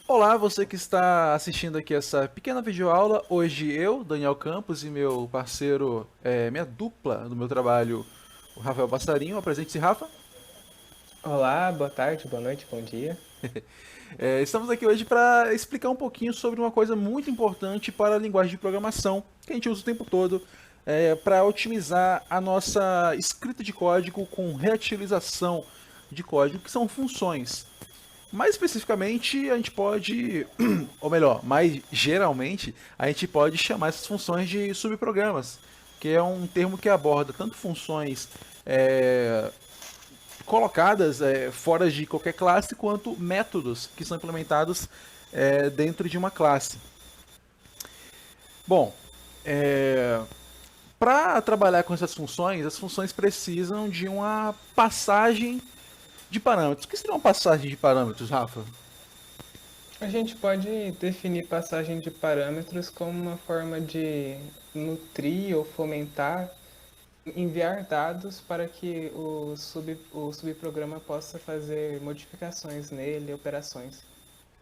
Olá, você que está assistindo aqui essa pequena videoaula. Hoje eu, Daniel Campos, e meu parceiro, minha dupla do meu trabalho, o Rafael Passarinho. Apresente-se, Rafa. Olá, boa tarde, boa noite, bom dia. Estamos aqui hoje para explicar um pouquinho sobre uma coisa muito importante para a linguagem de programação, que a gente usa o tempo todo, para otimizar a nossa escrita de código com reutilização de código, que são funções. Mais especificamente, a gente pode, ou melhor, mais geralmente, a gente pode chamar essas funções de subprogramas, que é um termo que aborda tanto funções é, colocadas fora de qualquer classe, quanto métodos que são implementados dentro de uma classe. Bom, para trabalhar com essas funções, as funções precisam de uma passagem de parâmetros. O que seria uma passagem de parâmetros, Rafa? A gente pode definir passagem de parâmetros como uma forma de nutrir ou fomentar, enviar dados para que o subprograma possa fazer modificações nele, operações.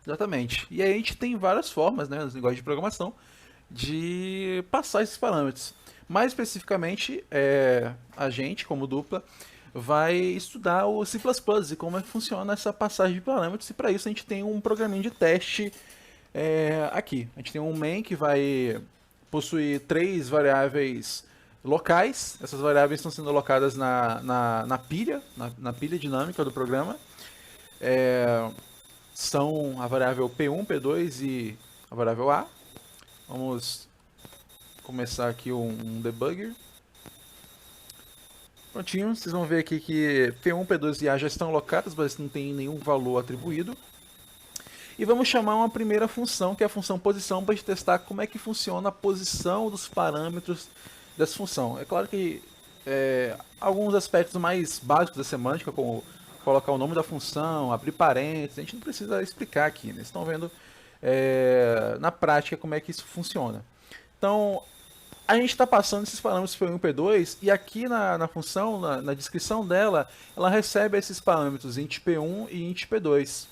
Exatamente. E aí a gente tem várias formas, né, nas linguagens de programação, de passar esses parâmetros. Mais especificamente, a gente, como dupla, vai estudar o C++ e como é que funciona essa passagem de parâmetros. E para isso a gente tem um programinha de teste aqui. A gente tem um main que vai possuir três variáveis locais. Essas variáveis estão sendo alocadas na pilha, na pilha dinâmica do programa. É, São a variável P1, P2 e a variável A. Vamos começar aqui um debugger. Prontinho, vocês vão ver aqui que P1, P2 e A já estão alocadas, mas não tem nenhum valor atribuído. E vamos chamar uma primeira função, que é a função posição, para a gente testar como é que funciona a posição dos parâmetros dessa função. É claro que alguns aspectos mais básicos da semântica, como colocar o nome da função, abrir parênteses, a gente não precisa explicar aqui. Né? Vocês estão vendo na prática como é que isso funciona. Então, a gente está passando esses parâmetros P1 e P2, e aqui na função, na descrição dela, ela recebe esses parâmetros int P1 e int P2.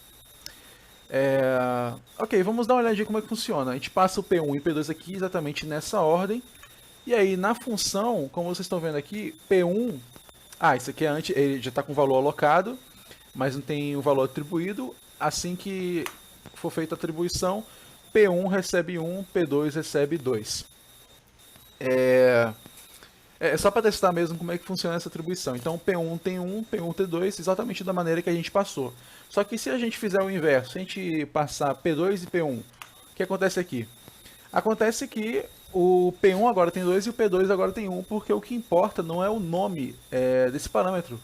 Ok, vamos dar uma olhadinha como é que funciona. A gente passa o P1 e o P2 aqui exatamente nessa ordem. E aí, na função, como vocês estão vendo aqui, P1... Ah, isso aqui é antes, ele já está com o valor alocado, mas não tem o valor atribuído. Assim que for feita a atribuição, P1 recebe 1, P2 recebe 2. É só para testar mesmo como é que funciona essa atribuição. Então P1 tem 1, P1 tem 2, exatamente da maneira que a gente passou. Só que se a gente fizer o inverso, se a gente passar P2 e P1, o que acontece aqui? Acontece que o P1 agora tem 2 e o P2 agora tem 1, porque o que importa não é o nome desse parâmetro,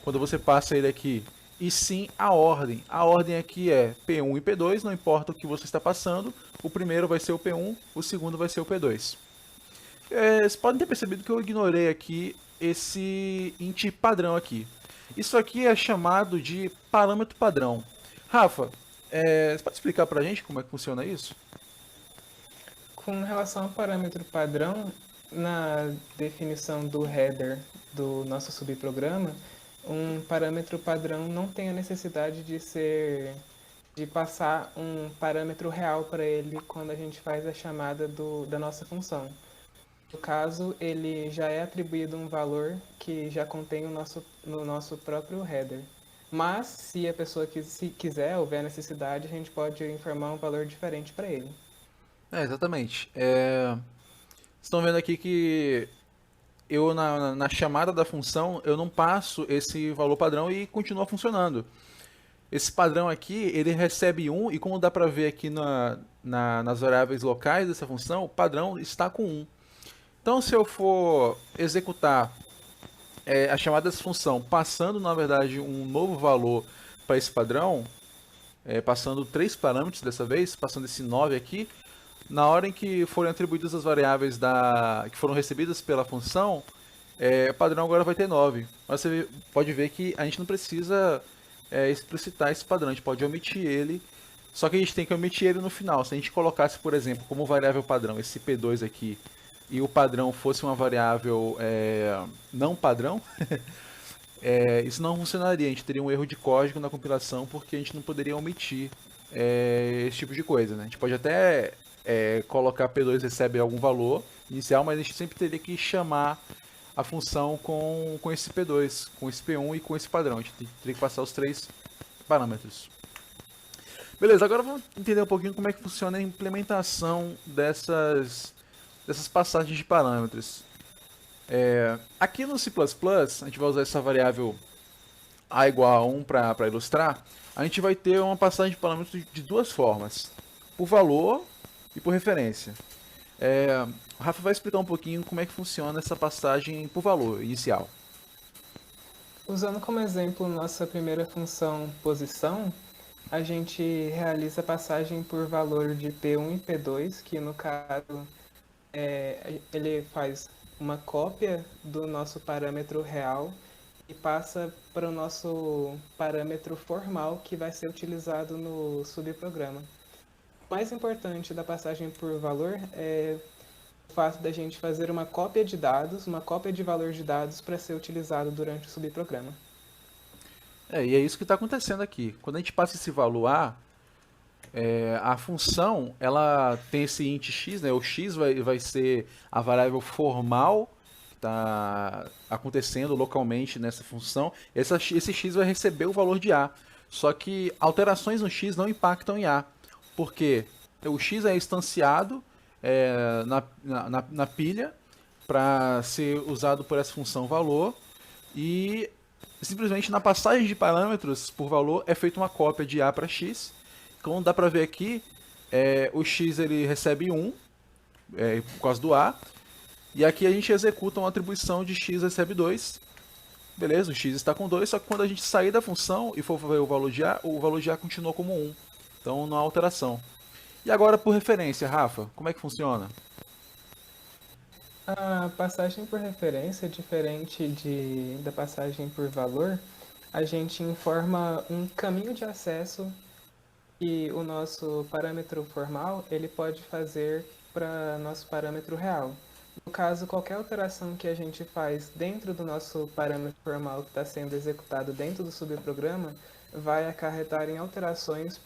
quando você passa ele aqui, e sim a ordem. A ordem aqui é P1 e P2, não importa o que você está passando, o primeiro vai ser o P1, o segundo vai ser o P2. Vocês podem ter percebido que eu ignorei aqui esse int padrão aqui. Isso aqui é chamado de parâmetro padrão. Rafa, você pode explicar pra gente como é que funciona isso? Com relação ao parâmetro padrão, na definição do header do nosso subprograma, um parâmetro padrão não tem a necessidade de passar um parâmetro real para ele quando a gente faz a chamada da nossa função. No caso, ele já é atribuído um valor que já contém no nosso próprio header. Mas, se a pessoa se quiser, houver necessidade, a gente pode informar um valor diferente para ele. Exatamente. Estão vendo aqui que eu na chamada da função eu não passo esse valor padrão e continua funcionando. Esse padrão aqui ele recebe 1 e como dá para ver aqui nas variáveis locais dessa função, o padrão está com 1. Então se eu for executar a chamada dessa função passando na verdade um novo valor para esse padrão, passando três parâmetros dessa vez, passando esse 9 aqui, na hora em que forem atribuídas as variáveis que foram recebidas pela função, o padrão agora vai ter 9. Mas você pode ver que a gente não precisa explicitar esse padrão, a gente pode omitir ele, só que a gente tem que omitir ele no final. Se a gente colocasse, por exemplo, como variável padrão esse P2 aqui, e o padrão fosse uma variável não padrão, isso não funcionaria, a gente teria um erro de código na compilação porque a gente não poderia omitir esse tipo de coisa, né? A gente pode até colocar P2 recebe algum valor inicial, mas a gente sempre teria que chamar a função com esse P2, com esse P1 e com esse padrão. A gente teria que passar os três parâmetros. Beleza, agora vamos entender um pouquinho como é que funciona a implementação dessas passagens de parâmetros. Aqui no C++, a gente vai usar essa variável a igual a 1 para ilustrar. A gente vai ter uma passagem de parâmetros de duas formas, por valor e por referência. O Rafa vai explicar um pouquinho como é que funciona essa passagem por valor inicial. Usando como exemplo nossa primeira função posição, a gente realiza a passagem por valor de P1 e P2, que no caso ele faz uma cópia do nosso parâmetro real e passa para o nosso parâmetro formal que vai ser utilizado no subprograma. O mais importante da passagem por valor é o fato da gente fazer uma cópia de dados, uma cópia de valor de dados para ser utilizado durante o subprograma. E é isso que está acontecendo aqui. Quando a gente passa esse valor A, a função ela tem esse int x, né? O x vai ser a variável formal que está acontecendo localmente nessa função. Esse x vai receber o valor de A. Só que alterações no x não impactam em A. Porque o x é instanciado na pilha para ser usado por essa função valor e simplesmente na passagem de parâmetros por valor é feita uma cópia de A para x. Como dá para ver aqui, o x ele recebe 1 por causa do A, e aqui a gente executa uma atribuição de x recebe 2. Beleza, o x está com 2, só que quando a gente sair da função e for ver o valor de A continua como 1. Então não há alteração. E agora por referência, Rafa, como é que funciona? A passagem por referência, diferente da passagem por valor, a gente informa um caminho de acesso que o nosso parâmetro formal ele pode fazer para nosso parâmetro real. No caso, qualquer alteração que a gente faz dentro do nosso parâmetro formal que está sendo executado dentro do subprograma vai acarretar em alterações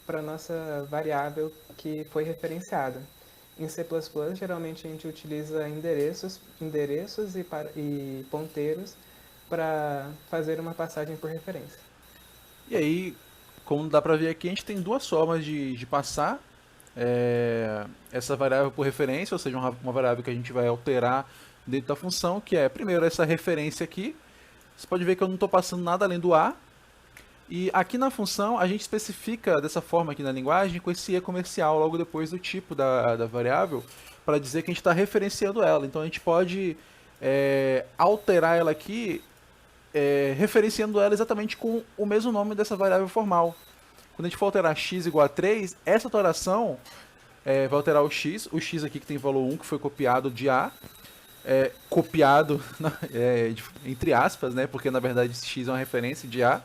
para a nossa variável que foi referenciada. Em C++, geralmente a gente utiliza endereços e ponteiros para fazer uma passagem por referência. E aí, como dá para ver aqui, a gente tem duas formas de passar essa variável por referência, ou seja, uma variável que a gente vai alterar dentro da função, que é, primeiro, essa referência aqui. Você pode ver que eu não estou passando nada além do A. E aqui na função, a gente especifica dessa forma aqui na linguagem, com esse E comercial logo depois do tipo da variável, para dizer que a gente está referenciando ela. Então a gente pode alterar ela aqui, referenciando ela exatamente com o mesmo nome dessa variável formal. Quando a gente for alterar x igual a 3, essa alteração vai alterar o x aqui que tem valor 1, que foi copiado de A, copiado entre aspas, né, porque na verdade esse x é uma referência de A.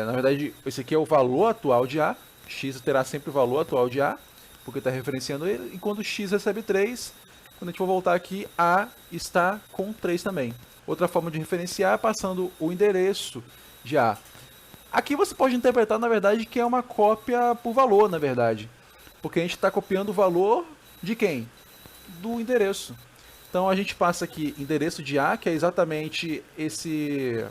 Na verdade, esse aqui é o valor atual de A, x terá sempre o valor atual de A, porque está referenciando ele, enquanto x recebe 3, quando a gente for voltar aqui, A está com 3 também. Outra forma de referenciar é passando o endereço de A. Aqui você pode interpretar, na verdade, que é uma cópia por valor, na verdade. Porque a gente está copiando o valor de quem? Do endereço. Então a gente passa aqui endereço de A, que é exatamente esse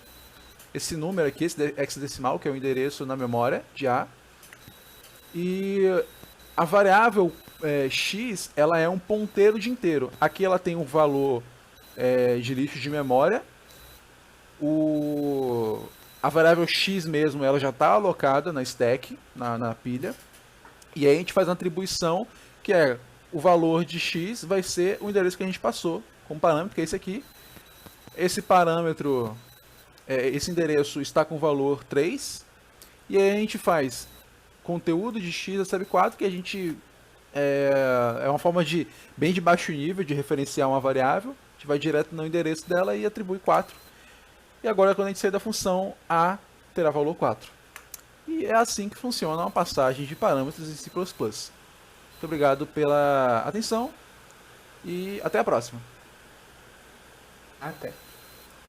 número aqui, esse hexadecimal, que é o endereço na memória de A. E a variável x, ela é um ponteiro de inteiro. Aqui ela tem um valor de lixo de memória. A variável x mesmo, ela já está alocada na stack, na pilha. E aí a gente faz uma atribuição, que é o valor de x vai ser o endereço que a gente passou, como parâmetro, que é esse aqui. Esse parâmetro, esse endereço está com valor 3. E aí a gente faz conteúdo de x recebe 4, que a gente é uma forma bem de baixo nível de referenciar uma variável. A gente vai direto no endereço dela e atribui 4. E agora, quando a gente sair da função, A terá valor 4. E é assim que funciona uma passagem de parâmetros em C++. Muito obrigado pela atenção e até a próxima. Até.